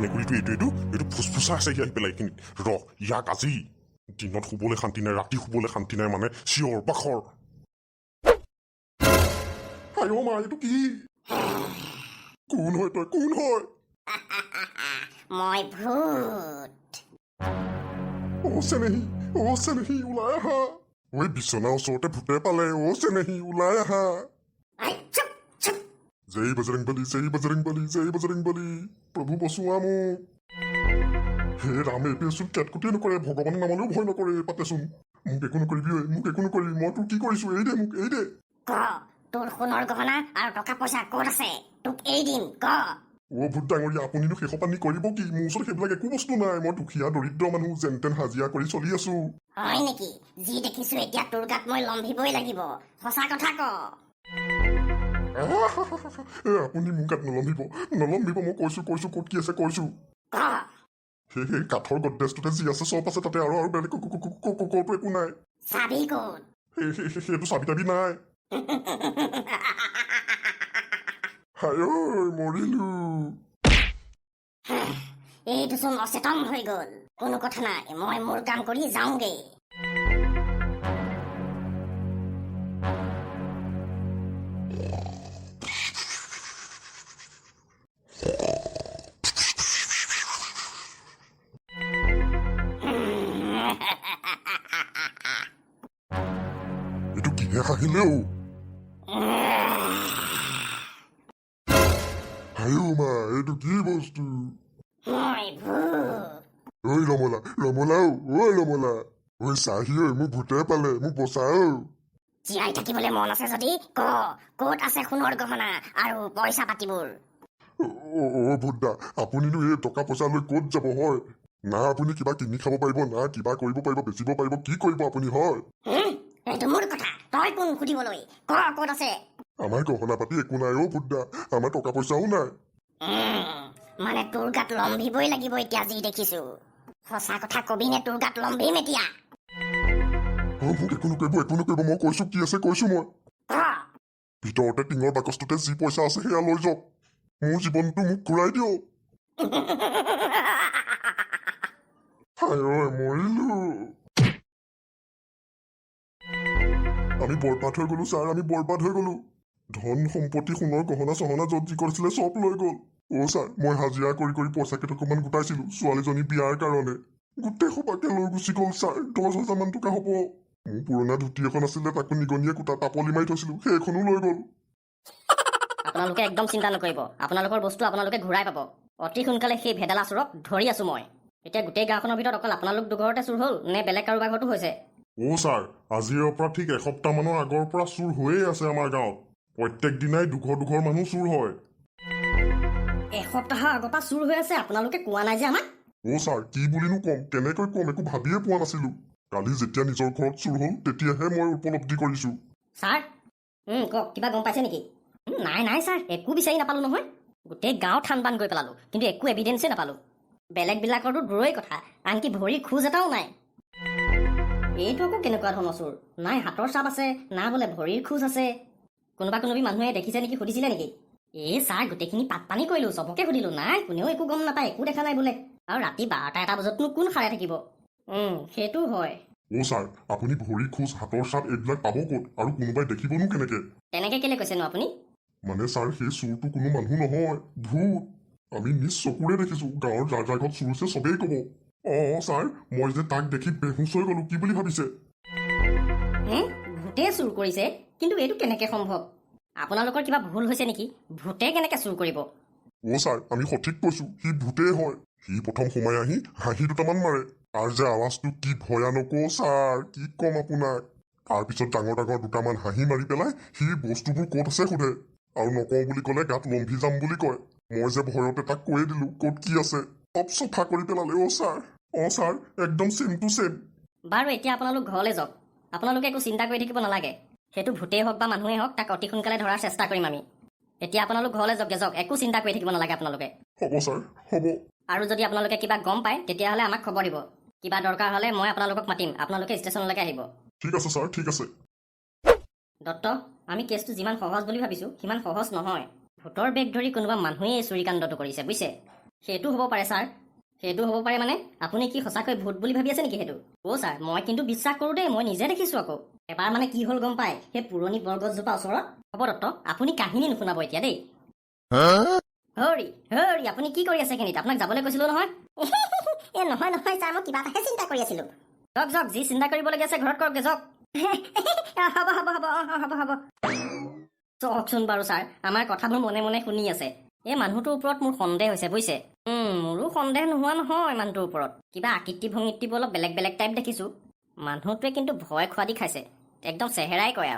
মেকুৰীটো এইটো ফুচফুচা আছে আহি পেলাই এইখিনিত ইয়াক আজি দিনত শুবলৈ শান্তি নাই ৰাতি শুবলৈ শান্তি নাই মানে চিঞৰ বাখৰ আই মা এইটো কি কোন হয় তই কোন হয় মই ভূত চেনেহী ওলাই আহা ঐ বিচনাৰ ওচৰতে ভূতে পালে চেনেহী ওলাই আহা জয় বজৰং বলী প্ৰভু বচোৱা মোক হে ৰাম এইপিনেচোন কেটকুটিয়ে নকৰে ভগৱানৰ নামলৈও ভয় নকৰে পাতেচোন মোক একো নকৰিবি মই তোৰ কি কৰিছো এই দে ক তোৰ সোণৰ গহনা আৰু টকা পইচা ক'ত আছে তোক এই দিম ক ভূত ডাঙৰীয়া আপুনিনো শেষ পানী কৰিব কি মোৰ ওচৰত সেইবিলাক একো বস্তু নাই মই দুখীয়া দৰিদ্ৰ মানুহ যেন তেন হাজিৰা কৰি চলি আছো হয় নেকি যি দেখিছো এতিয়া তোৰ গাত মই লম্ভিবই লাগিব সঁচা কথা ক আপুনি মোৰ গাত নলম্বিব মই কৈছো ক'ত কি আছে কৈছো ক সেই কাঠৰ গড্ৰেজটোতে যি আছে চব আছে তাতে আৰু বেলেগ ক'তো একো নাই চাবি ক'ত সেইটো চাবি তাবি নাই হায় মৰিলো এইটোচোন অচেতন হৈ গ'ল কোনো কথা নাই মই মোৰ কাম কৰি যাওঁগে এইটো কিহে হাঁহিলেও হায়ো মা এইটো কি বস্তু মই ভূত ঐ ৰমলা ঐ চাহি ঐ মোক ভূতে পালে মোক বচাও জীয়াই থাকিবলৈ মন আছে যদি ক ক'ত আছে সোণৰ গহনা আৰু পইচা পাতিবোৰ ভূতদা আপুনিনো এই টকা পইচা লৈ ক'ত যাব হয় না আপুনি কিবা কিনি খাব পাৰিব না কিবা কৰিব পাৰিব বেচিব পাৰিব কি কৰিব আপুনি হয় এইটো মোৰ কথা তই কোন সুধিবলৈ ক ক'ত আছে আমাৰ গহনা পাতি একো নাই ভূতদা আমাৰ টকা পইচাও নাই মানে তোৰ গাত লম্ভিবই লাগিব এতিয়া যি দেখিছো সঁচা কথা কবি নে তোৰ গাত লম্ভিম এতিয়া মোক একো নকৰিব মই কৈছো কি আছে কৈছো মই ভিতৰতে টিঙৰ বাকচটোতে যি পইচা আছে সেয়া লৈ যাওক মোৰ জীৱনটো মোক ঘূৰাই দিয়ক মৰিলো আমি বৰবাদ হৈ গলো ছাৰ ধন সম্পত্তি সোণৰ গহনা চহনা য'ত যি কৰিছিলে চব লৈ গ'ল ছাৰ মই হাজিৰা কৰি পইচা কেইটকামান গোটাইছিলো ছোৱালীজনী বিয়াৰ কাৰণে গোটেই সোপাকে লৈ গুচি গ'ল ছাৰ 10,000 মান টকা হ'ব মোৰ পুৰণা ধুতি এখন আছিলে তাকো নিগনিয়ে কুটা তাপলি মাৰি থৈছিলো সেইখনো লৈ গ'ল আপোনালোকে একদম চিন্তা নকৰিব আপোনালোকৰ বস্তু আপোনালোকে ঘূৰাই পাব অতি সোনকালে সেই ভেদালা চোৰক ধৰি আছো মই এতিয়া গোটেই গাঁওখনৰ ভিতৰত অকল আপোনালোক দুঘৰতে চুৰ হ'ল নে বেলেগ কাৰোবাৰ ঘৰতো হৈছে ছাৰ আজিৰ পৰা ঠিক এসপ্তাহমানৰ আগৰ পৰা চুৰ হৈয়ে আছে আমাৰ গাঁৱত প্ৰত্যেক দিনাই দুঘৰ মানুহ চুৰ হয় এসপ্তাহৰ আগৰ পৰা চুৰ হৈ আছে আপোনালোকে কোৱা নাই যে আমাক ছাৰ কি বুলিনো ক'ম কেনেকৈ ক'ম একো ভাবিয়ে পোৱা নাছিলো কালি যেতিয়া নিজৰ ঘৰত চুৰ হ'ল তেতিয়াহে মই উপলব্ধি কৰিছো ছাৰ কওক কিবা গম পাইছে নেকি নাই ছাৰ একো বিচাৰি নাপালো নহয় গোটেই গাঁও ঠান বান গৈ পেলালো কিন্তু একো এভিডেন্সে নাপালো বেলেগবিলাকৰতো দূৰৈ কথা আনকি ভৰিৰ খোজ এটাও নাই এইটো আকৌ কেনেকুৱা ধৰণৰ চোৰ নাই হাতৰ চাপ আছে না বোলে ভৰিৰ খোজ আছে কোনোবি মানুহে দেখিছে নেকি সুধিছিলে নেকি ছাৰ গোটেইখিনি পাত পানী কৰিলো চবকে সুধিলো নাই কোনেও একো গম নাপায় একো দেখা নাই বোলে আৰু ৰাতি 12টা বজাতনো কোন সাৰে থাকিব সেইটো হয় ছাৰ আপুনি ভৰি খোজ হাতৰ চাপ এইবিলাক পাব ক'ত আৰু কোনোবাই দেখিবনো কেনেকে তেনেকে কেলে কৈছেনো আপুনি মানে ছাৰ সেই চোৰটো কোনো মানুহ নহয় ভূত আমি নিজ চকুৰে দেখিছো গাঁৱৰ যাৰ ঘৰত চুৰ হৈছে চবেই ক'ব ছাৰ মই যে তাক দেখি বেহুচ হৈ গলো কি বুলি ভাবিছে ভূতে চুৰ কৰিছে কিন্তু এইটো কেনেকে সম্ভৱ আপোনালোকৰ কিবা ভুল হৈছে নেকি ভূতে কেনেকে চুৰ কৰিব ছাৰ আমি সঠিক কৈছো সি ভূতেই হয় সি প্ৰথম সোমাই আহি হাঁহি দুটামান মাৰে তাৰ যে আৱাজটো কি ভয়ানক ছাৰ কি ক'ম আপোনাক তাৰপিছত ডাঙৰ দুটামান হাঁহি মাৰি পেলাই সি বস্তুবোৰ ক'ত আছে সোধে আৰু নকওঁ বুলি ক'লে গাত লম্ভি যাম বুলি কয় মই যে ভয়তে তাক কৈয়ে দিলো ক'ত কি আছে চব চফা কৰি পেলালে ছাৰ একদম চেম টু চেম বাৰু এতিয়া আপোনালোক ঘৰলৈ যাওক আপোনালোকে একো চিন্তা কৰি থাকিব নালাগে সেইটো ভূতেই হওক বা মানুহেই হওক তাক অতি সোনকালে ধৰাৰ চেষ্টা কৰিম আমি এতিয়া আপোনালোক ঘৰলৈ যাওক একো চিন্তা কৰি থাকিব নালাগে আপোনালোকে হ'ব ছাৰ হ'ব আৰু যদি আপোনালোকে কিবা গম পায় তেতিয়াহ'লে আমাক খবৰ দিব কিবা দৰকাৰ হ'লে মই আপোনালোকক মাতিম আপোনালোকে ষ্টেচনলৈকে আহিব ঠিক আছে ছাৰ ঠিক আছে দত্ত আমি কেছটো যিমান সহজ বুলি ভাবিছো সিমান সহজ নহয় ভূতৰ বেগ ধৰি কোনোবা মানুহেই এই চুৰিকাণ্ডটো কৰিছে বুজিছে সেইটো হ'ব পাৰে ছাৰ সেইটো হ'ব পাৰে মানে আপুনি কি সঁচাকৈ ভূত বুলি ভাবি আছে নেকি সেইটো ছাৰ মই কিন্তু বিশ্বাস কৰোঁ দেই মই নিজে দেখিছোঁ আকৌ এবাৰ মানে কি হ'ল গম পায় সেই পুৰণি বৰগছজোপা ওচৰত হ'ব দত্ত আপুনি কাহিনী নুশুনাব এতিয়া দেই হৰি হৰি আপুনি কি কৰি আছে এইখিনিত আপোনাক যাবলৈ কৈছিলোঁ নহয় এ নহয় নহয় ছাৰ মই কিবা এটাহে চিন্তা কৰি আছিলো যাওক যাওক যি চিন্তা কৰিবলগীয়া আছে ঘৰত কৰকগৈ যাওক হ'ব হ'ব হ'ব হ'ব হ'ব চাওকচোন বাৰু ছাৰ আমাৰ কথাবোৰ মনে মনে শুনি আছে এই মানুহটোৰ ওপৰত মোৰ সন্দেহ হৈছে বুজিছে মোৰো সন্দেহ নোহোৱা নহয় মানুহটোৰ ওপৰত কিবা আকৃতি ভংগীবোৰ অলপ বেলেগ বেলেগ টাইপ দেখিছোঁ মানুহটোৱে কিন্তু ভয় খোৱা দি খাইছে একদম চেহেৰাই কয়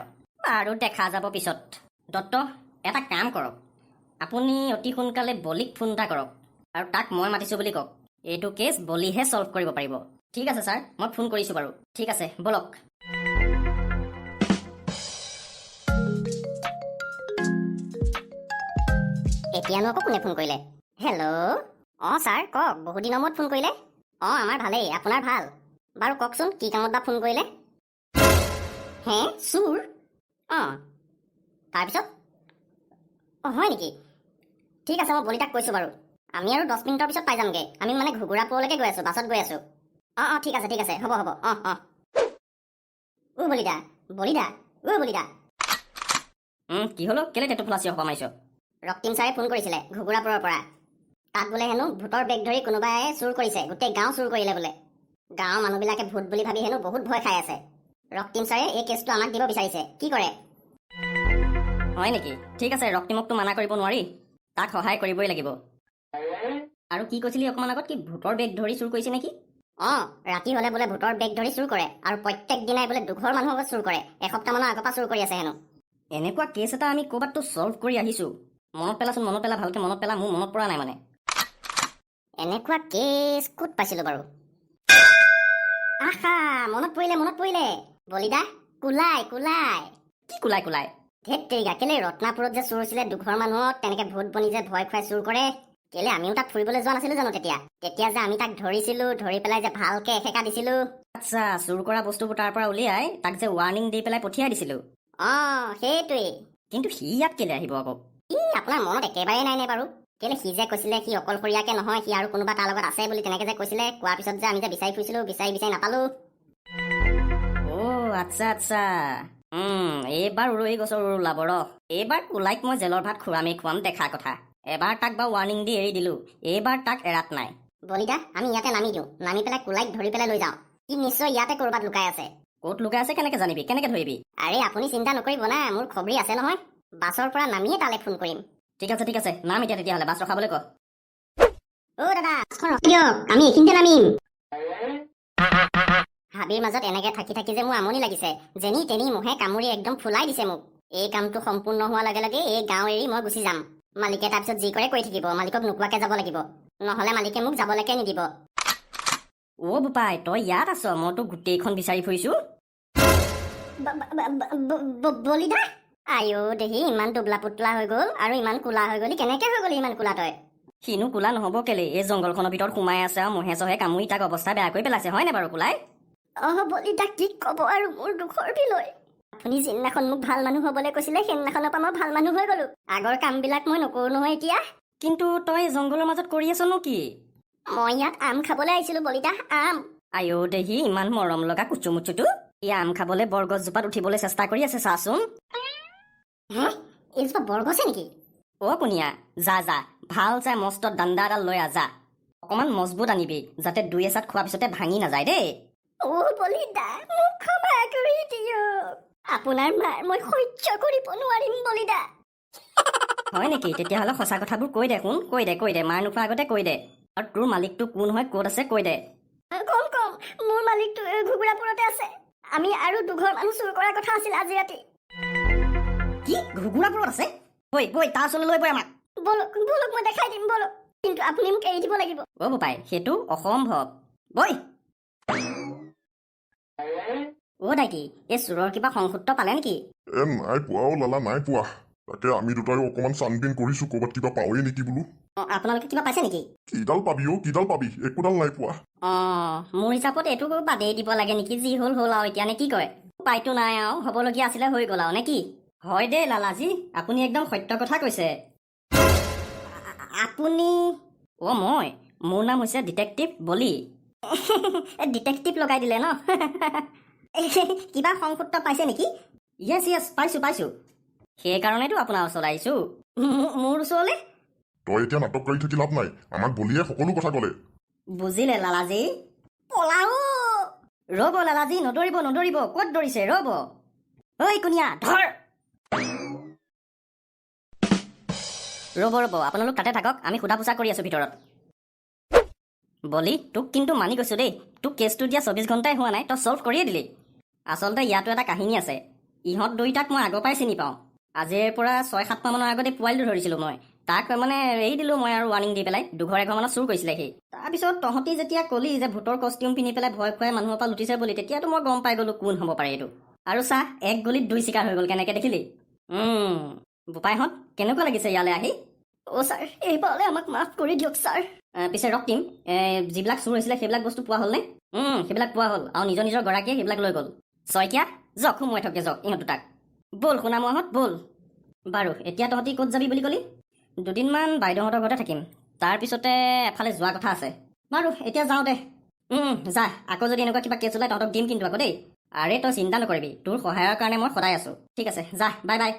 আৰু দেখা যাব পিছত দত্ত এটা কাম কৰক আপুনি অতি সোনকালে বলিক ফোন এটা কৰক আৰু তাক মই মাতিছোঁ বুলি কওক এইটো কেছ বলিহে ছল্ভ কৰিব পাৰিব ঠিক আছে ছাৰ মই ফোন কৰিছোঁ বাৰু ঠিক আছে বলক এতিয়ানো আকৌ কোনে ফোন কৰিলে হেল্ল' অঁ ছাৰ কওক বহুত দিনৰ মূৰত ফোন কৰিলে অঁ আমাৰ ভালেই আপোনাৰ ভাল বাৰু কওকচোন কি কামত বা ফোন কৰিলে হে চোৰ অঁ তাৰপিছত অঁ হয় নেকি ঠিক আছে মই বলিতাক কৈছোঁ বাৰু আমি আৰু 10 মিনিটৰ পিছত পাই যামগৈ আমি মানে ঘুগুৰাপুৰলৈকে গৈ আছোঁ বাছত গৈ আছোঁ অঁ ঠিক আছে হ'ব হ'ব অঁ বলিদা বলিদা বলিদা কি হ'লো কেলে টেটু ফলাচি হ'ব মাৰিছ ৰক্তিম ছাৰে ফোন কৰিছিলে ঘুগুৰাপুৰৰ পৰা তাত বোলে হেনো ভূতৰ বেগ ধৰি কোনোবাই চুৰ কৰিছে গোটেই গাঁও চুৰ কৰিলে বোলে গাঁৱৰ মানুহবিলাকে ভূত বুলি ভাবি হেনো বহুত ভয় খাই আছে ৰক্তিম ছাৰে এই কেছটো আমাক দিব বিচাৰিছে কি কৰে হয় নেকি ঠিক আছে ৰক্তিমকটো মানা কৰিব নোৱাৰি তাক সহায় কৰিবই লাগিব আৰু কি কৈছিলি অকণমান আগত কি ভূতৰ বেগ ধৰি চুৰ কৰিছে নেকি অঁ ৰাতি হ'লে বোলে ভূতৰ বেগ ধৰি চুৰ কৰে আৰু প্ৰত্যেক দিনাই বোলে দুঘৰ মানুহৰ আগত চুৰ কৰে এসপ্তাহমানৰ আগৰ পৰা চুৰ কৰি আছে হেনো এনেকুৱা কেছ এটা আমি ক'ৰবাততো ছল্ভ কৰি আহিছোঁ মনত পেলাচোন মনত পেলা ভালকৈ মনত পেলা মোৰ মনত পৰা নাই মানে এনেকুৱা কেছ ক'ত পাইছিলোঁ বাৰু আহা মনত পৰিলে বলিদা কোলাই কি কোলাই কোলাই ধেত তেৰিকা কেলে ৰত্নাপুৰত যে চুৰ হৈছিলে দুঘৰ মানুহত তেনেকে ভূত বনি যে ভয় খুৱাই চুৰ কৰে কেলে আমিও তাত ফুৰিবলৈ যোৱা নাছিলো জানো তেতিয়া যে আমি তাক ধৰিছিলো ধৰি পেলাই যে ভালকে এসেকা দিছিলো আচ্ছা চুৰ কৰা বস্তুবোৰ তাৰ পৰা উলিয়াই তাক যে ৱাৰ্ণিং দি পেলাই পঠিয়াই দিছিলোঁ অঁ সেইটোৱেই কিন্তু সি ইয়াত কেলে আহিব আকৌ আপোনাৰ মনত একেবাৰে নাই নে বাৰু কেলে সি যে কৈছিলে সি অকলশৰীয়াকে নহয় সি আৰু কোনোবা তাৰ লগত আছে বুলি তেনেকে যে কৈছিলে কোৱাৰ পিছত যে আমি যে বিচাৰি ফুৰিছিলো বিচাৰি নাপালো আচ্ছা এইবাৰ উৰৈ গছৰ উৰ ওলাব ৰ এইবাৰ কোলাইক মই জেলৰ ভাত খুৱামেই খুৱাম দেখা কথা এবাৰ তাক বা ৱাৰ্ণিং দি এৰি দিলো এইবাৰ তাক এৰাত নাই বলিদা আমি ইয়াতে নামি দিওঁ নামি পেলাই কোলাইক ধৰি পেলাই লৈ যাওঁ সি নিশ্চয় ইয়াতে ক'ৰবাত লুকাই আছে ক'ত লুকাই আছে কেনেকে জানিবি কেনেকে ধৰিবি আৰে আপুনি চিন্তা নকৰিব না মোৰ খবৰি আছে নহয় বাছৰ পৰা নামিয়ে তালে ফোন কৰিম ঠিক আছে নাম এতিয়া তেতিয়াহ'লে বাছ ৰখাবলৈ ক অ' দাদা বাছখন ৰখাই দিয়ক আমি এইখিনিতে নামিম হাবিৰ মাজত এনেকে থাকি যে মোৰ আমনি লাগিছে যেনি তেনি মহে কামুৰি একদম ফুলাই দিছে মোক এই কামটো সম্পূৰ্ণ হোৱাৰ লগে লগে এই গাঁও এৰি মই গুচি যাম মালিকে তাৰপিছত যি কৰে কৰি থাকিব মালিকক নোকোৱাকে যাব লাগিব নহ'লে মালিকে মোক যাবলৈকে নিদিব বোপাই তই ইয়াত আছ মইতো গোটেইখন বিচাৰি ফুৰিছো বলিদা আইঅ দেহি ইমান দুবলা পুতলা হৈ গ'ল আৰু ইমান কোলা হৈ গ'লি কেনেকে হৈ গ'লি ইমান কোলা তই সিনো কোলা নহ'ব কেলে এই জংঘলখনৰ ভিতৰত সোমাই আছে আৰু মহে চহে কামুৰি তাক অৱস্থা বেয়া কৰি পেলাইছে হয়নে বাৰু কোলাই বলিদা কি ক'ব আৰু মোৰ দুখৰ বিলৈ আপুনি যিদিনাখন মোক ভাল মানুহ হ'বলৈ কৈছিলে সেইদিনাখনৰ পৰা মই ভাল মানুহ হৈ গ'লো আগৰ কামবিলাক মই নকৰো নহয় এতিয়া কিন্তু তই জংঘলৰ মাজত কৰি আছনো কি মই ইয়াত আম খাবলৈ আহিছিলো বলিদা আম আইঅ দেহি ইমান মৰম লগা কুচুমুচুটো ই আম খাবলৈ বৰগছজোপাত উঠিবলৈ চেষ্টা কৰি আছে চাচোন হে এইজোপা বৰগছে নেকি কুনিয়া যা ভাল চাই মস্ত দাণ্ডা এডাল লৈ আজা অকমান মজবুত আনিবি যাতে দুই এচাত খোৱাৰ পিছতে ভাঙি নাযায় দেই বলিদা মোক ক্ষমা কৰি দিয়ক আপোনাৰ মাৰ মই সহ্য কৰিব নোৱাৰিম বলিদা হয় নেকি তেতিয়াহ'লে সঁচা কথাবোৰ কৈ দে শুন কৈ দে মাৰ নোখোৱাৰ আগতে কৈ দে আৰু তোৰ মালিকটো কোন হয় ক'ত আছে কৈ দে কম মোৰ মালিকটো ঘুগুৰাপুৰতে আছে আমি আৰু দুঘৰ মানুহ চুৰ কৰাৰ কথা আছিল আজি ৰাতি কি ঘুগুৰাপুৰত আছে বৈ তাৰ ওচৰলৈ লৈ বৈ আমাক বলক মই দেখাই দিম বলক কিন্তু আপুনি মোক এৰি দিব লাগিব বোপাই সেইটো অসম্ভৱ বৈ দাইটি এই চোৰৰ কিবা সংসূত্ৰ পালে নেকি নাই পোৱা লালা নাই পোৱা তাকে আমি দুটাই অকমান চানবিন কৰিছো ক'ৰবাত কিবা পাওঁৱেই নেকি বোলো আপোনালোকে কিবা পাইছে নেকি কিডাল পাবি একোডাল নাই পোৱা মোৰ হিচাপত এইটো বাদেই দিব লাগে নেকি যি হ'ল আৰু এতিয়া নে কি কয় উপায়তো নাই আৰু হ'বলগীয়া আছিলে হৈ গ'ল আৰু নে কি হয় দেই লালাজী আপুনি একদম সত্য কথা কৈছে আপুনি অ' মোৰ নাম হৈছে ডিটেক্টিভ বলি। ডিটেক্টিভ লগাই দিলে ন? কিবা সংসুত্ৰ পাইছে নেকি? য়েছ পাইছোঁ। সেইকাৰণেতো আপোনাৰ ওচৰত আহিছোঁ। মোৰ ওচৰলৈ? তই এতিয়া নাটক কৰি থাকি লাভ নাই, আমাক বলিয়ে সকলো কথা ক'লে। বুজিলে লালাজী? পলাও। ৰ'ব লালাজী, নদৌৰিব ক'ত দৌৰিছে, ৰ'ব। ঐ কুনিয়া ধৰ। ৰ'ব আপোনালোক তাতে থাকক, আমি সোধা পোছা কৰি আছোঁ ভিতৰত। বলি, তোক কিন্তু মানি গৈছোঁ দেই। তোক কেছটো দিয়া 24 ঘণ্টাই হোৱা নাই, তই ছল্ভ কৰিয়ে দিলি। আচলতে ইয়াতো এটা কাহিনী আছে। ইহঁত দুইটাক মই আগৰ পৰাই চিনি পাওঁ। আজিৰ পৰা 6-7 মাহমানৰ আগতে পোৱালিটো ধৰিছিলোঁ মই। তাক মানে এৰি দিলোঁ মই আৰু ৱাৰ্ণিং দি পেলাই। দুঘৰ এঘৰমানত চুৰ কৰিছিলে সি। তাৰপিছত তহঁতি যেতিয়া ক'লি যে ভূতৰ কষ্টিউম পিন্ধি পেলাই ভয় খুৱাই মানুহৰ পৰা লুটিছে বুলি, তেতিয়াতো মই গম পাই গ'লোঁ কোন হ'ব পাৰে এইটো। আৰু চাহ, 1 গুলিত 2 চিকাৰ হৈ গ'ল, কেনেকৈ দেখিলি? বোপাইহঁত কেনেকুৱা লাগিছে ইয়ালৈ আহি? অ' ছাৰ, এইবাৰলৈ আমাক মাফ কৰি দিয়ক ছাৰ। পিছে ৰক্তিম, যিবিলাক চুৰ হৈছিলে সেইবিলাক বস্তু পোৱা হ'লনে? সেইবিলাক পোৱা হ'ল, আৰু নিজৰ গৰাকীয়ে সেইবিলাক লৈ গ'ল। শইকীয়া, যাওক সোমোৱাই থকে যাওক ইহঁত দুটাক। ব'ল সোণামুৱাহঁত ব'ল। বাৰু এতিয়া তহঁতি ক'ত যাবি বুলি ক'লি? 2 দিনমান বাইদেউহঁতৰ ঘৰতে থাকিম, তাৰপিছতে এফালে যোৱা কথা আছে। বাৰু এতিয়া যাওঁ দে। যা, আকৌ যদি এনেকুৱা কিবা কেছ ওলাই তহঁতক দিম কিন্তু আকৌ দেই। আৰে তই চিন্তা নকৰিবি, তোৰ সহায়ৰ কাৰণে মই সদায় আছোঁ। ঠিক আছে, যা, বাই বাই।